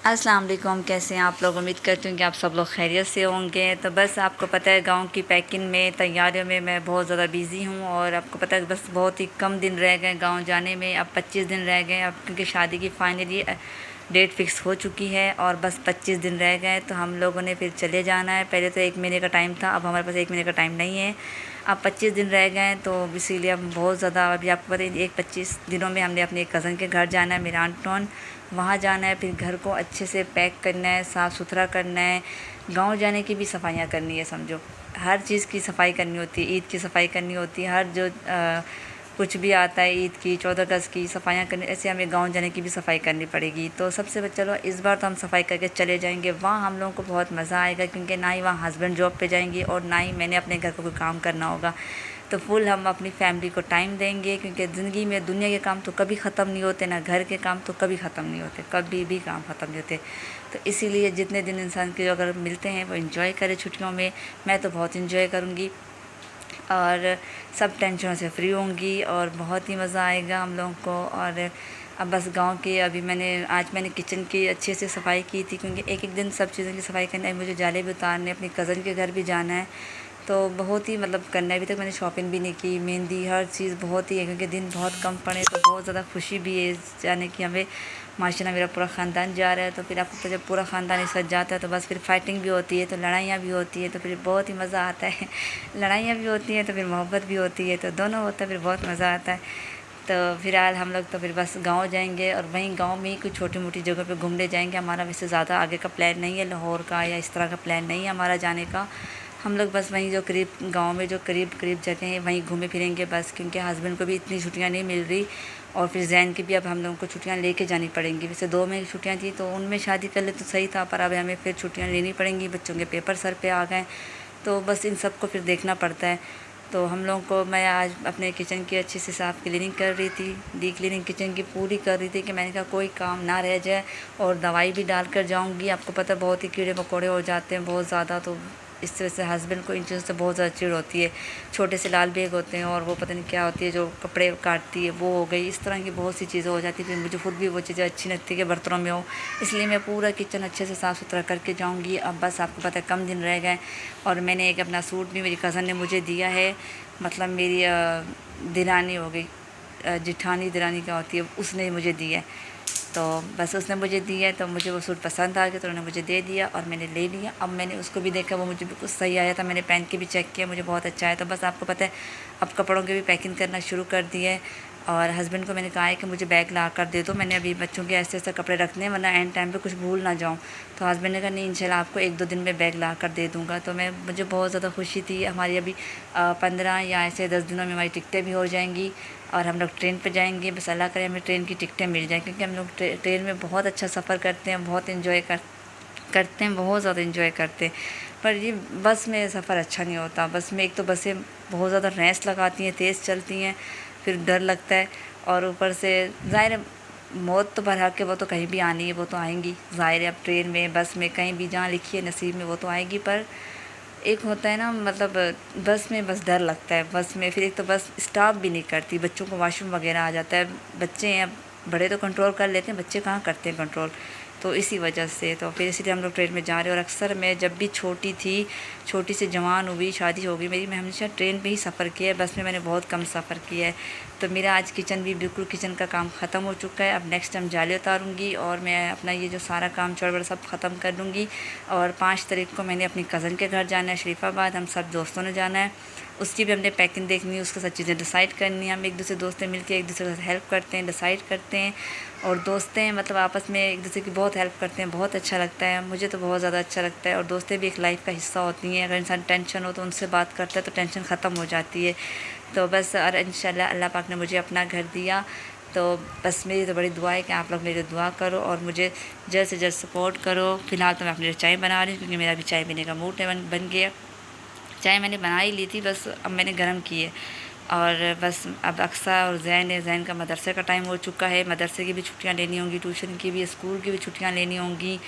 अस्सलाम वालेकुम। कैसे हैं आप लोग? उम्मीद करती हूँ कि आप सब लोग खैरियत से होंगे। तो बस आपको पता है गांव की पैकिंग में तैयारियों में मैं बहुत ज़्यादा बिज़ी हूँ और आपको पता है बस बहुत ही कम दिन रह गए गांव जाने में। अब 25 दिन रह गए अब, क्योंकि शादी की फाइनली डेट फिक्स हो चुकी है और बस 25 दिन रह गए तो हम लोगों ने फिर चले जाना है। पहले तो 1 महीने का टाइम था, अब हमारे पास 1 महीने का टाइम नहीं है। अब 25 दिन रह गए हैं तो इसीलिए अब बहुत ज़्यादा, अभी आपको पता है 25 दिनों में हमने अपने एक कज़न के घर जाना है, मेरा आंटोन, वहाँ जाना है। फिर घर को अच्छे से पैक करना है, साफ़ सुथरा करना है। गांव जाने की भी सफाइयाँ करनी है, समझो हर चीज़ की सफाई करनी होती है। ईद की सफाई करनी होती है, हर जो कुछ भी आता है, ईद की, 14 अगस्त की सफाइयाँ करनी, ऐसे हमें गांव जाने की भी सफाई करनी पड़ेगी। तो सबसे चलो इस बार तो हम सफाई करके चले जाएंगे। वहाँ हम लोगों को बहुत मज़ा आएगा, क्योंकि ना ही वहाँ हस्बैंड जॉब पे जाएंगे और ना ही मैंने अपने घर को कोई काम करना होगा। तो फुल हम अपनी फैमिली को टाइम देंगे, क्योंकि ज़िंदगी में दुनिया के काम तो कभी ख़त्म नहीं होते, ना घर के काम तो कभी ख़त्म नहीं होते, कभी भी काम ख़त्म नहीं होते। तो इसीलिए जितने दिन इंसान के अगर मिलते हैं वो इन्जॉय करे छुट्टियों में। मैं तो बहुत इन्जॉय करूँगी और सब टेंशनों से फ्री होंगी और बहुत ही मज़ा आएगा हम लोगों को। और अब बस गांव की अभी मैंने किचन की अच्छे से सफाई की थी, क्योंकि एक एक दिन सब चीज़ों की सफाई करना है, मुझे जाले भी उतारने, अपनी कज़न के घर भी जाना है। तो बहुत ही करना है। अभी तक मैंने शॉपिंग भी नहीं की, मेहंदी हर चीज़ बहुत ही है, क्योंकि दिन बहुत कम पड़े तो बहुत ज़्यादा खुशी भी है जाने की हमें। माशाल्लाह मेरा पूरा ख़ानदान जा रहा है, तो फिर आपको तो जब पूरा ख़ानदान एक साथ जाता है तो बस फिर फाइटिंग भी होती है, तो लड़ाइयाँ भी होती है, तो फिर बहुत ही मज़ा आता है। लड़ाइयाँ भी होती हैं तो फिर मोहब्बत भी होती है, तो दोनों होता है, फिर बहुत मज़ा आता है। तो फिलहाल हम लोग तो फिर बस गांव जाएंगे और वहीं गांव में ही कुछ छोटी मोटी जगह पे घूमने जाएंगे। हमारा वैसे ज़्यादा आगे का प्लान नहीं है, लाहौर का या इस तरह का प्लान नहीं है हमारा जाने का। हम लोग बस वहीं जो करीब गांव में जो करीब करीब जगह हैं वहीं घूमे फिरेंगे बस, क्योंकि हस्बैंड को भी इतनी छुट्टियां नहीं मिल रही और फिर जैन की भी अब हम लोगों को छुट्टियां लेके जानी पड़ेंगी। वैसे 2 महीने की छुट्टियाँ थी तो उनमें शादी कर ले तो सही था, पर अब हमें फिर छुट्टियाँ लेनी पड़ेंगी, बच्चों के पेपर सर पे आ गए, तो बस इन सब को फिर देखना पड़ता है। तो हम लोगों को, मैं आज अपने किचन की अच्छे से साफ़ क्लीनिंग कर रही थी, डी क्लीनिंग किचन की पूरी कर रही थी, कि मैंने कहा कोई काम ना रह जाए। और दवाई भी डाल कर जाऊँगी, आपको पता है बहुत ही कीड़े मकोड़े हो जाते हैं बहुत ज़्यादा, तो इस वजह से हस्बैंड को इन चीज़ों से बहुत ज़्यादा चिढ़ होती है। छोटे से लाल बेग होते हैं और वो पता नहीं क्या होती है जो कपड़े काटती है, वो हो गई, इस तरह की बहुत सी चीज़ें हो जाती है। फिर मुझे खुद भी वो चीज़ें अच्छी लगती है कि बर्तनों में हो, इसलिए मैं पूरा किचन अच्छे से साफ़ सुथरा करके जाऊँगी। अब बस आपको पता है कम दिन रह गए और मैंने एक अपना सूट भी मेरी कज़न ने मुझे दिया है, मेरी दिरानी हो गई, जिठानी दिरानी क्या होती है, उसने मुझे दिया है। तो बस उसने मुझे दिया है तो मुझे वो सूट पसंद आ गया तो उन्होंने मुझे दे दिया और मैंने ले लिया। अब मैंने उसको भी देखा, वो मुझे बिल्कुल सही आया था, मैंने पहन के भी चेक किया, मुझे बहुत अच्छा आया। तो बस आपको पता है अब कपड़ों की भी पैकिंग करना शुरू कर दी है और हस्बैंड को मैंने कहा है कि मुझे बैग ला कर दे दो, मैंने अभी बच्चों के ऐसे ऐसे कपड़े रखने हैं वरना एंड टाइम पे कुछ भूल ना जाऊँ। तो हस्बैंड ने कहा नहीं इंशाल्लाह आपको 1-2 दिन में बैग ला कर दे दूँगा। तो मुझे बहुत ज़्यादा खुशी थी। हमारी अभी 15 या ऐसे 10 दिनों में हमारी टिकटें भी हो जाएंगी और हम लोग ट्रेन पर जाएंगे। बस अल्लाह करे हमें ट्रेन की टिकटें मिल जाएँ, क्योंकि हम लोग ट्रेन में बहुत अच्छा सफ़र करते हैं, बहुत इन्जॉय करते हैं, बहुत ज़्यादा इन्जॉय करते हैं। पर ये बस में सफ़र अच्छा नहीं होता। बस में एक तो बसें बहुत ज़्यादा रेस लगाती हैं, तेज़ चलती हैं, फिर डर लगता है और ऊपर से ज़ाहिर है मौत तो भरा के वो तो कहीं भी आनी है, वो तो आएंगी ज़ाहिर है। अब ट्रेन में बस में कहीं भी जहाँ लिखी है नसीब में वो तो आएगी, पर एक होता है ना बस में बस डर लगता है। बस में फिर एक तो बस स्टॉप भी नहीं करती, बच्चों को वॉशरूम वगैरह आ जाता है, बच्चे हैं बड़े तो कंट्रोल कर लेते हैं, बच्चे कहाँ करते हैं कंट्रोल। तो इसी वजह से तो फिर इसलिए हम लोग ट्रेन में जा रहे हैं। और अक्सर मैं जब भी छोटी से जवान हुई, शादी हो गई मेरी, मैं हमेशा ट्रेन पे ही सफ़र किया है, बस में मैंने बहुत कम सफ़र किया है। तो मेरा आज किचन भी बिल्कुल किचन का काम ख़त्म हो चुका है। अब नेक्स्ट टाइम जाले उतारूँगी और मैं अपना ये जो सारा काम चौड़ सब ख़त्म कर दूँगी। और 5 तारीख को मैंने अपनी कज़न के घर जाना है शरीफाबाद, हम सब दोस्तों ने जाना है, उसकी भी हमने पैकिंग देखनी है, उसके साथ चीज़ें डिसाइड करनी है। हम एक दूसरे दोस्त मिलकर एक दूसरे के साथ हेल्प करते हैं, डिसाइड करते हैं और दोस्तें हैं आपस में एक दूसरे की बहुत हेल्प करते हैं, बहुत अच्छा लगता है, मुझे तो बहुत ज़्यादा अच्छा लगता है। और दोस्तें भी एक लाइफ का हिस्सा होती हैं, अगर इंसान टेंशन हो तो उनसे बात करता है तो टेंशन ख़त्म हो जाती है। तो बस और इंशाल्लाह अल्लाह पाक ने मुझे अपना घर दिया, तो बस मेरी तो बड़ी दुआ है कि आप लोग मेरी दुआ करो और मुझे जल्द से जल्द सपोर्ट करो। फ़िलहाल तो मैं अपने लिए चाय बना रही हूँ, क्योंकि मेरा भी चाय पीने का मूड बन गया। चाय मैंने बना ही ली थी, बस अब मैंने गर्म की है। और बस अब अक्सा और जैन का मदरसे का टाइम हो चुका है, मदरसे की भी छुट्टियां लेनी होंगी, ट्यूशन की भी, स्कूल की भी छुट्टियां लेनी होंगी।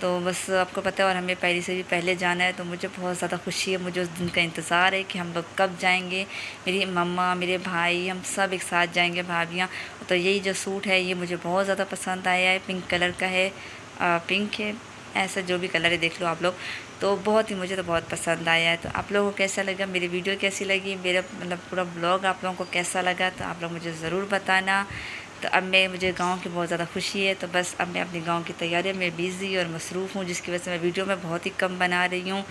तो बस आपको पता है और हमें पहले से भी पहले जाना है, तो मुझे बहुत ज़्यादा खुशी है, मुझे उस दिन का इंतज़ार है कि हम लोग कब जाएंगे। मेरी मम्मा, मेरे भाई, हम सब एक साथ जाएंगे, भाभियाँ। तो यही जो सूट है ये मुझे बहुत ज़्यादा पसंद आया है, पिंक कलर का है पिंक है, ऐसा जो भी कलर है देख लो आप लोग। तो बहुत ही मुझे तो बहुत पसंद आया है। तो आप लोगों को कैसा लगा, मेरी वीडियो कैसी लगी, मेरा मतलब पूरा ब्लॉग आप लोगों को कैसा लगा, तो आप लोग मुझे ज़रूर बताना। तो अब मुझे गांव की बहुत ज़्यादा खुशी है, तो बस अब मैं अपनी गांव की तैयारियों में बिज़ी और मसरूफ़ हूँ, जिसकी वजह से मैं वीडियो में बहुत ही कम बना रही हूँ।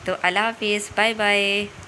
तो अल्लाह हाफ़िज़, बाय बाय।